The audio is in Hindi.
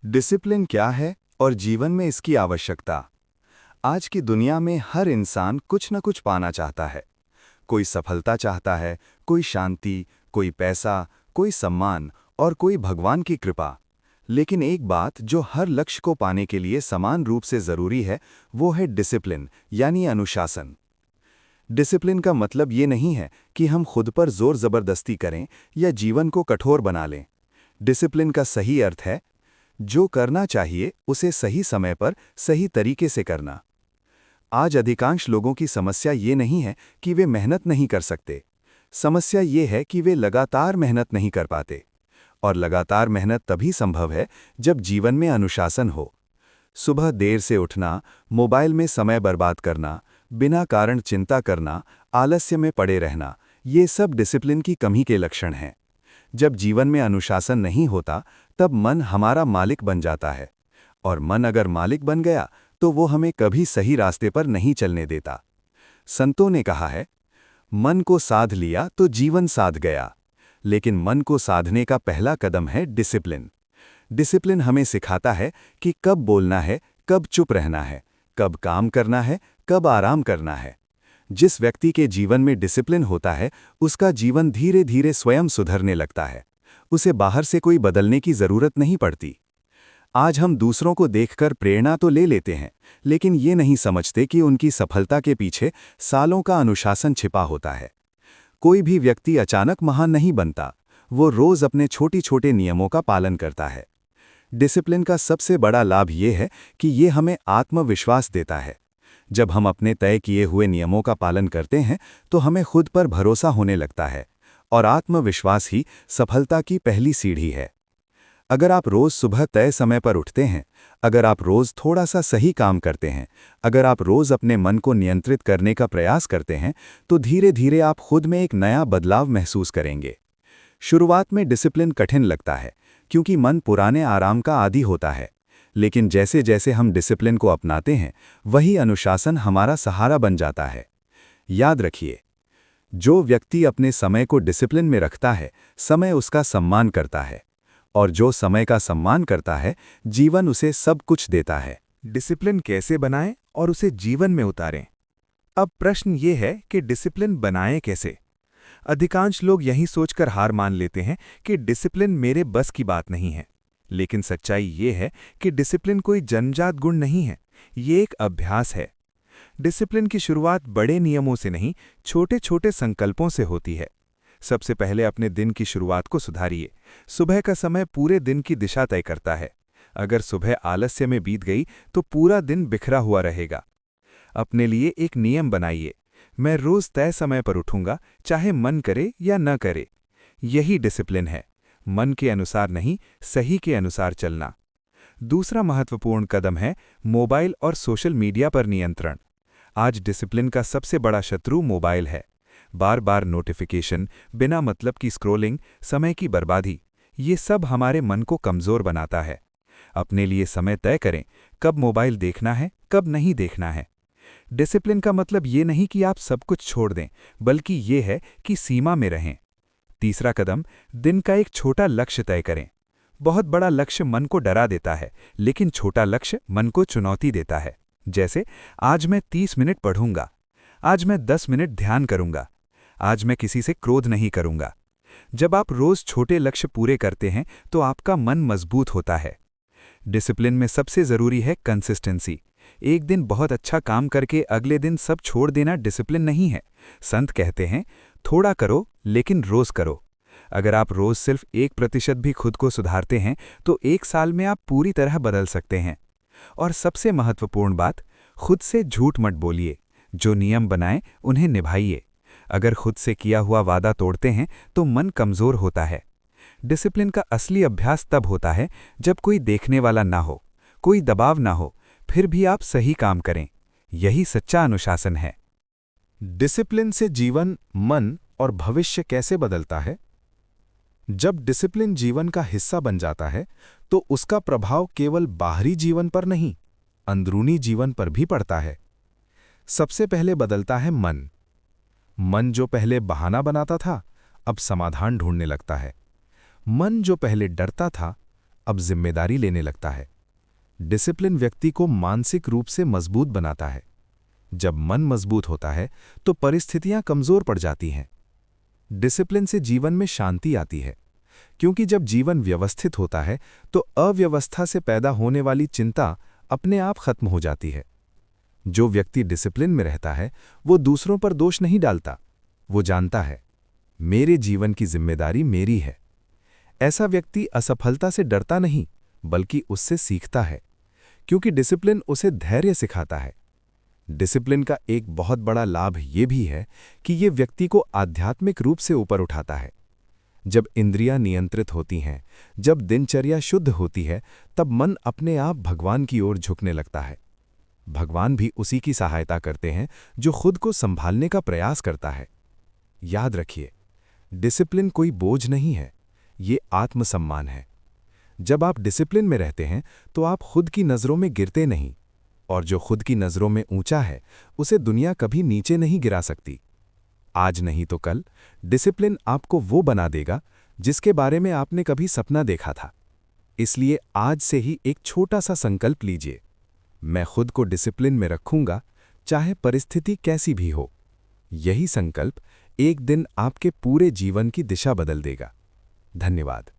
डिसिप्लिन क्या है और जीवन में इसकी आवश्यकता। आज की दुनिया में हर इंसान कुछ न कुछ पाना चाहता है। कोई सफलता चाहता है, कोई शांति, कोई पैसा, कोई सम्मान और कोई भगवान की कृपा। लेकिन एक बात जो हर लक्ष्य को पाने के लिए समान रूप से जरूरी है, वो है डिसिप्लिन यानी अनुशासन। डिसिप्लिन का मतलब ये नहीं है कि हम खुद पर जोर जबरदस्ती करें या जीवन को कठोर बना लें। डिसिप्लिन का सही अर्थ है जो करना चाहिए उसे सही समय पर सही तरीके से करना। आज अधिकांश लोगों की समस्या ये नहीं है कि वे मेहनत नहीं कर सकते। समस्या ये है कि वे लगातार मेहनत नहीं कर पाते। और लगातार मेहनत तभी संभव है जब जीवन में अनुशासन हो। सुबह देर से उठना, मोबाइल में समय बर्बाद करना, बिना कारण चिंता करना, आलस्य में पड़े रहना, ये सब डिसिप्लिन की कमी के लक्षण हैं। जब जीवन में अनुशासन नहीं होता, तब मन हमारा मालिक बन जाता है। और मन अगर मालिक बन गया, तो वो हमें कभी सही रास्ते पर नहीं चलने देता। संतों ने कहा है, मन को साध लिया तो जीवन साध गया। लेकिन मन को साधने का पहला कदम है डिसिप्लिन। डिसिप्लिन हमें सिखाता है कि कब बोलना है, कब चुप रहना है, कब काम करना है, कब आराम करना है। जिस व्यक्ति के जीवन में डिसिप्लिन होता है, उसका जीवन धीरे धीरे स्वयं सुधरने लगता है। उसे बाहर से कोई बदलने की जरूरत नहीं पड़ती। आज हम दूसरों को देखकर प्रेरणा तो ले लेते हैं, लेकिन ये नहीं समझते कि उनकी सफलता के पीछे सालों का अनुशासन छिपा होता है। कोई भी व्यक्ति अचानक महान नहीं बनता, वो रोज अपने छोटे छोटे नियमों का पालन करता है। डिसिप्लिन का सबसे बड़ा लाभ ये है कि ये हमें आत्मविश्वास देता है। जब हम अपने तय किए हुए नियमों का पालन करते हैं, तो हमें खुद पर भरोसा होने लगता है। और आत्मविश्वास ही सफलता की पहली सीढ़ी है। अगर आप रोज सुबह तय समय पर उठते हैं, अगर आप रोज थोड़ा सा सही काम करते हैं, अगर आप रोज अपने मन को नियंत्रित करने का प्रयास करते हैं, तो धीरे धीरे आप खुद में एक नया बदलाव महसूस करेंगे। शुरुआत में डिसिप्लिन कठिन लगता है, क्योंकि मन पुराने आराम का आदी होता है। लेकिन जैसे जैसे हम डिसिप्लिन को अपनाते हैं, वही अनुशासन हमारा सहारा बन जाता है। याद रखिए, जो व्यक्ति अपने समय को डिसिप्लिन में रखता है, समय उसका सम्मान करता है। और जो समय का सम्मान करता है, जीवन उसे सब कुछ देता है। डिसिप्लिन कैसे बनाएं और उसे जीवन में उतारें? अब प्रश्न ये है कि डिसिप्लिन बनाएं कैसे? अधिकांश लोग यही सोचकर हार मान लेते हैं कि डिसिप्लिन मेरे बस की बात नहीं है। लेकिन सच्चाई ये है कि डिसिप्लिन कोई जन्मजात गुण नहीं है, ये एक अभ्यास है। डिसिप्लिन की शुरुआत बड़े नियमों से नहीं, छोटे छोटे संकल्पों से होती है। सबसे पहले अपने दिन की शुरुआत को सुधारिए। सुबह का समय पूरे दिन की दिशा तय करता है। अगर सुबह आलस्य में बीत गई तो पूरा दिन बिखरा हुआ रहेगा। अपने लिए एक नियम बनाइए, मैं रोज तय समय पर उठूंगा, चाहे मन करे या न करे। यही डिसिप्लिन है, मन के अनुसार नहीं, सही के अनुसार चलना। दूसरा महत्वपूर्ण कदम है मोबाइल और सोशल मीडिया पर नियंत्रण। आज डिसिप्लिन का सबसे बड़ा शत्रु मोबाइल है। बार बार नोटिफिकेशन, बिना मतलब की स्क्रोलिंग, समय की बर्बादी, ये सब हमारे मन को कमजोर बनाता है। अपने लिए समय तय करें, कब मोबाइल देखना है, कब नहीं देखना है। डिसिप्लिन का मतलब ये नहीं कि आप सब कुछ छोड़ दें, बल्कि ये है कि सीमा में रहें। तीसरा कदम, दिन का एक छोटा लक्ष्य तय करें। बहुत बड़ा लक्ष्य मन को डरा देता है, लेकिन छोटा लक्ष्य मन को चुनौती देता है। जैसे, आज मैं 30 मिनट पढ़ूंगा, आज मैं 10 मिनट ध्यान करूंगा, आज मैं किसी से क्रोध नहीं करूंगा। जब आप रोज छोटे लक्ष्य पूरे करते हैं, तो आपका मन मजबूत होता है। डिसिप्लिन में सबसे जरूरी है कंसिस्टेंसी। एक दिन बहुत अच्छा काम करके अगले दिन सब छोड़ देना डिसिप्लिन नहीं है। संत कहते हैं, थोड़ा करो लेकिन रोज करो। अगर आप रोज सिर्फ 1% भी खुद को सुधारते हैं, तो 1 साल में आप पूरी तरह बदल सकते हैं। और सबसे महत्वपूर्ण बात, खुद से झूठ मत बोलिए। जो नियम बनाएं उन्हें निभाइए। अगर खुद से किया हुआ वादा तोड़ते हैं, तो मन कमजोर होता है। डिसिप्लिन का असली अभ्यास तब होता है जब कोई देखने वाला ना हो, कोई दबाव ना हो, फिर भी आप सही काम करें। यही सच्चा अनुशासन है। डिसिप्लिन से जीवन, मन और भविष्य कैसे बदलता है? जब डिसिप्लिन जीवन का हिस्सा बन जाता है, तो उसका प्रभाव केवल बाहरी जीवन पर नहीं, अंदरूनी जीवन पर भी पड़ता है। सबसे पहले बदलता है मन। मन जो पहले बहाना बनाता था, अब समाधान ढूंढने लगता है। मन जो पहले डरता था, अब जिम्मेदारी लेने लगता है। डिसिप्लिन व्यक्ति को मानसिक रूप से मजबूत बनाता है। जब मन मजबूत होता है तो परिस्थितियां कमजोर पड़ जाती हैं। डिसिप्लिन से जीवन में शांति आती है, क्योंकि जब जीवन व्यवस्थित होता है तो अव्यवस्था से पैदा होने वाली चिंता अपने आप खत्म हो जाती है। जो व्यक्ति डिसिप्लिन में रहता है वो दूसरों पर दोष नहीं डालता। वो जानता है, मेरे जीवन की जिम्मेदारी मेरी है। ऐसा व्यक्ति असफलता से डरता नहीं, बल्कि उससे सीखता है, क्योंकि डिसिप्लिन उसे धैर्य सिखाता है। डिसिप्लिन का एक बहुत बड़ा लाभ ये भी है कि ये व्यक्ति को आध्यात्मिक रूप से ऊपर उठाता है। जब इंद्रियां नियंत्रित होती हैं, जब दिनचर्या शुद्ध होती है, तब मन अपने आप भगवान की ओर झुकने लगता है। भगवान भी उसी की सहायता करते हैं जो खुद को संभालने का प्रयास करता है। याद रखिए, डिसिप्लिन कोई बोझ नहीं है, ये आत्मसम्मान है। जब आप डिसिप्लिन में रहते हैं तो आप खुद की नज़रों में गिरते नहीं, और जो खुद की नज़रों में ऊंचा है उसे दुनिया कभी नीचे नहीं गिरा सकती। आज नहीं तो कल डिसिप्लिन आपको वो बना देगा जिसके बारे में आपने कभी सपना देखा था। इसलिए आज से ही एक छोटा सा संकल्प लीजिए, मैं खुद को डिसिप्लिन में रखूंगा, चाहे परिस्थिति कैसी भी हो। यही संकल्प एक दिन आपके पूरे जीवन की दिशा बदल देगा। धन्यवाद।